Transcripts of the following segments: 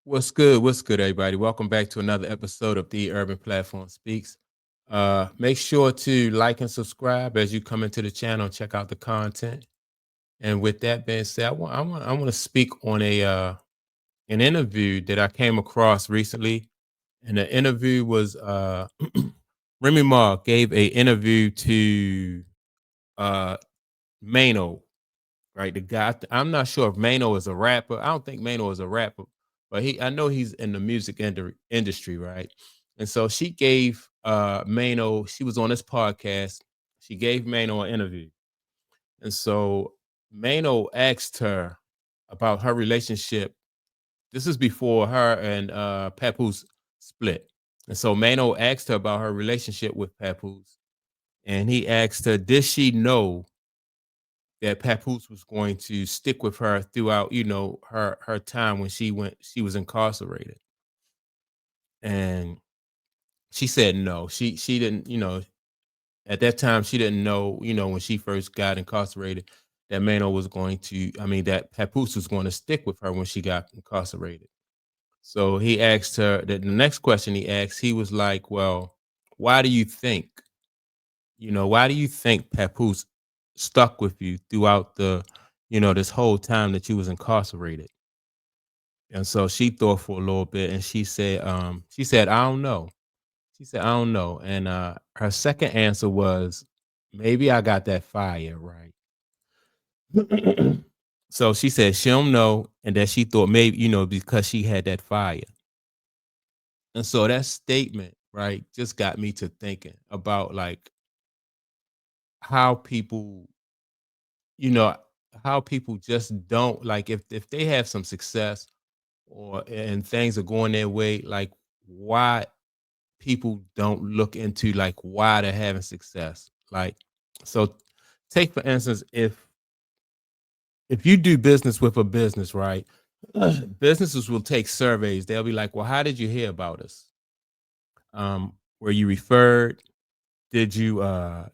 What's good? What's good, everybody? Welcome back to another episode of the Urban Platform Speaks. Make sure to like and subscribe as you come into the channel and check out the content. And with that being said, I want to speak on a an interview that I came across recently, and the interview was Remy Ma gave a interview to uh Mano, right? The guy, I'm not sure if Mano is a rapper. I don't think Mano is a rapper, but I know he's in the music industry, right? And so she gave Mano, she was on this podcast. She gave Mano an interview. And so Mano asked her about her relationship. This is before her and Papoose split. And so Mano asked her about her relationship with Papoose. And he asked her, did she know that Papoose was going to stick with her throughout, her time when she was incarcerated. And she said no. She didn't, at that time she didn't know, when she first got incarcerated, that Mano was going to, that Papoose was going to stick with her when she got incarcerated. So he asked her that the next question he asked, he was like, well, why do you think, why do you think Papoose stuck with you throughout this whole time that you was incarcerated? And so she thought for a little bit and she said, I don't know. She said, I don't know. And her second answer was, maybe I got that fire, right? So she said she don't know, and that she thought maybe, because she had that fire. And so that statement, right, just got me to thinking about like how people, you know, how people just don't like if they have some success or and things are going their way, like why people don't look into like why they're having success. Like, so take for instance, if you do business with a business, right? Businesses will take surveys. They'll be like, well, how did you hear about us? Were you referred? Did you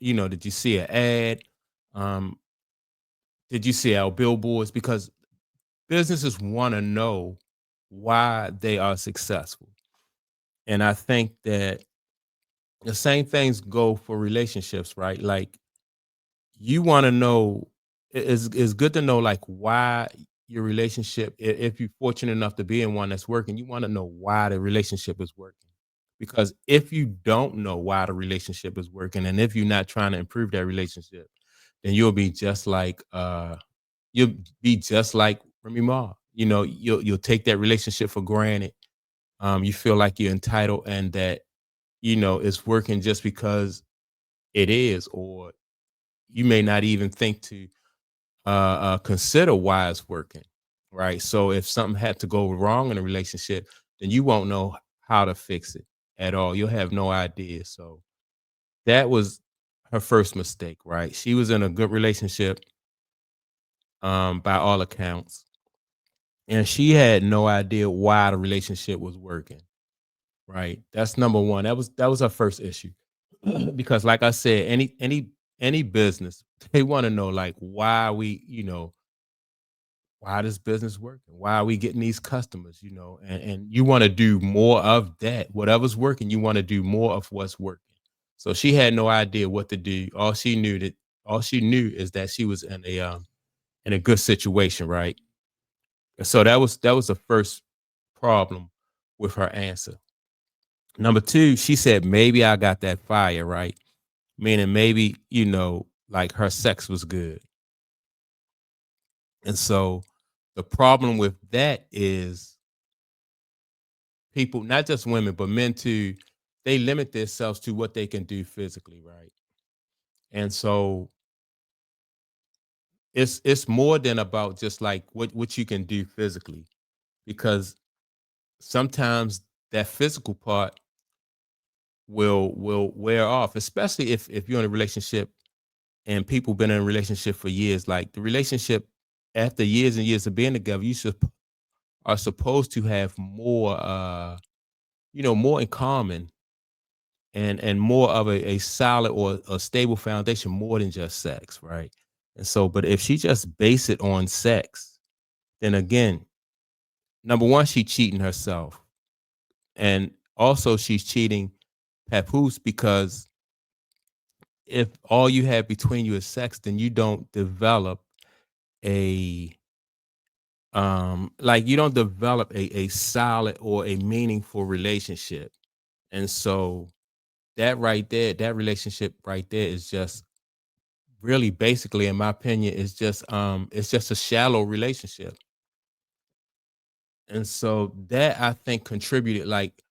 did you see an ad? Um, did you see our billboards? Because businesses want to know why they are successful. And I think that the same things go for relationships, right? Like you want to know, it's good to know like why your relationship, if you're fortunate enough to be in one that's working, you want to know why the relationship is working. Because if you don't know why the relationship is working, and if you're not trying to improve that relationship, then you'll be just like Remy Ma. You'll take that relationship for granted. You feel like you're entitled and that it's working just because it is, or you may not even think to consider why it's working, right? So if something had to go wrong in a relationship, then you won't know how to fix it at all. You'll have no idea. So that was her first mistake, right? She was in a good relationship, by all accounts, and she had no idea why the relationship was working, right? That's number one. That was her first issue. Because like I said, any business, they want to know like why this business working? Why are we getting these customers? And you want to do more of that. Whatever's working, you want to do more of what's working. So she had no idea what to do. All she knew is that she was in a good situation, right? So that was the first problem with her answer. Number two, she said maybe I got that fire, right? Meaning maybe, like her sex was good. And so the problem with that is people, not just women, but men too, they limit themselves to what they can do physically, right? And so it's more than about just like what you can do physically, because sometimes that physical part will wear off, especially if you're in a relationship and people been in a relationship for years. Like the relationship, after years and years of being together, are supposed to have more more in common, and more of a solid or a stable foundation, more than just sex, right? And so, but if she just base it on sex, then again, number one, she cheating herself, and also she's cheating Papoose because if all you have between you is sex, then you don't develop a like you don't develop a solid or a meaningful relationship. And so that right there, that relationship right there is just really basically, in my opinion, is just it's just a shallow relationship. And so that I think contributed, like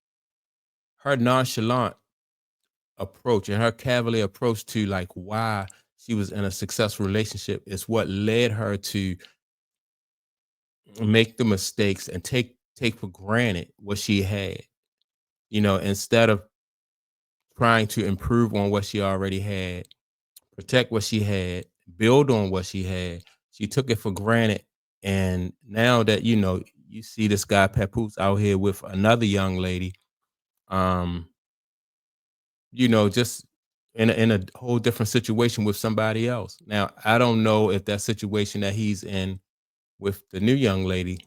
her nonchalant approach and her cavalier approach to like why she was in a successful relationship is what led her to make the mistakes and take for granted what she had, instead of trying to improve on what she already had, protect what she had, build on what she had. She took it for granted. And now that, you see this guy Papoose out here with another young lady, um, just in a whole different situation with somebody else. Now, I don't know if that situation that he's in with the new young lady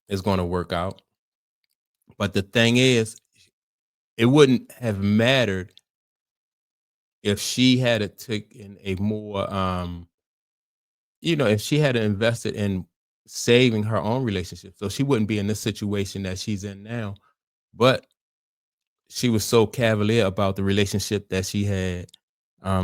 is going to work out. But the thing is, it wouldn't have mattered if she had to take in a more if she had invested in saving her own relationship, so she wouldn't be in this situation that she's in now. But she was so cavalier about the relationship that she had,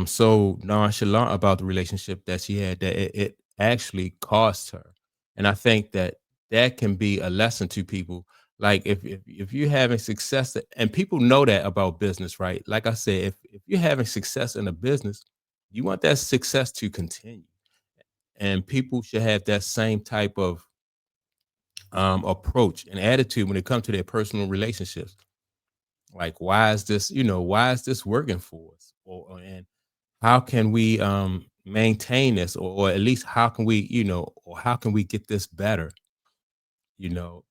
so nonchalant about the relationship that she had, that it actually cost her. And I think that that can be a lesson to people. Like if you're having success, and people know that about business, right? Like I said, if you're having success in a business, you want that success to continue, and people should have that same type of approach and attitude when it comes to their personal relationships. Like, why is this working for us? And how can we maintain this, or at least how can we, or how can we get this better?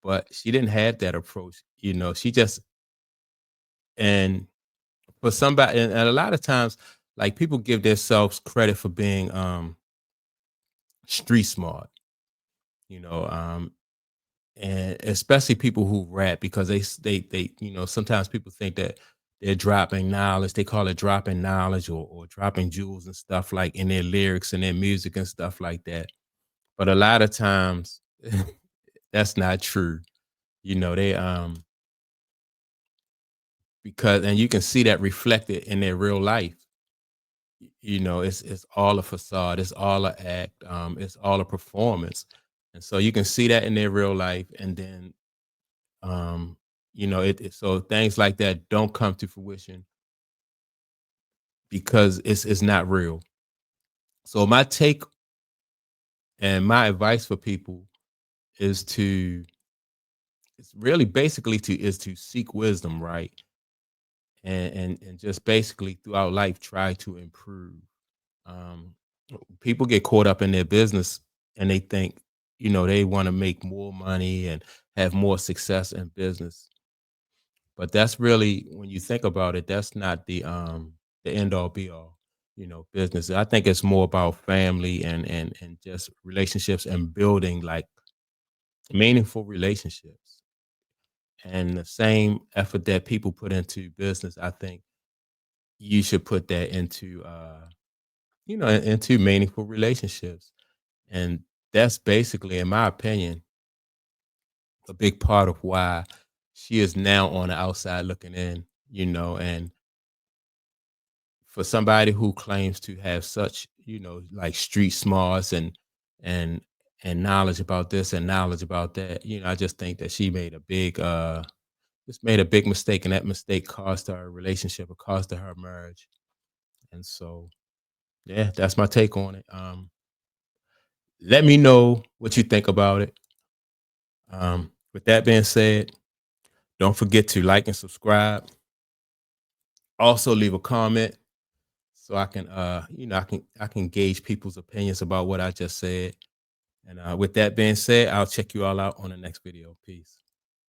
But she didn't have that approach. She just, and for somebody, and a lot of times, like people give themselves credit for being street smart, you know, um, and especially people who rap, because they sometimes people think that they're dropping knowledge. They call it dropping knowledge, or dropping jewels and stuff, like in their lyrics and their music and stuff like that. But a lot of times that's not true. They because, and you can see that reflected in their real life. It's all a facade, it's all a act, it's all a performance. And so you can see that in their real life, and then so things like that don't come to fruition because it's not real. So my take and my advice for people is to it's really basically to seek wisdom, right? And just basically throughout life try to improve. Um People get caught up in their business, and they think, they want to make more money and have more success in business. But that's really, when you think about it, that's not the end all be all, business. I think it's more about family and just relationships and building like meaningful relationships. And the same effort that people put into business, I think you should put that into into meaningful relationships. And that's basically, in my opinion, a big part of why she is now on the outside looking in, and for somebody who claims to have such, like street smarts and and knowledge about this and knowledge about that, I just think that she made a big just made a big mistake, and that mistake cost her a relationship, it cost her her marriage. And so yeah, that's my take on it. Let me know what you think about it. With that being said, don't forget to like and subscribe. Also leave a comment so I can I can gauge people's opinions about what I just said. And with that being said, I'll check you all out on the next video. Peace.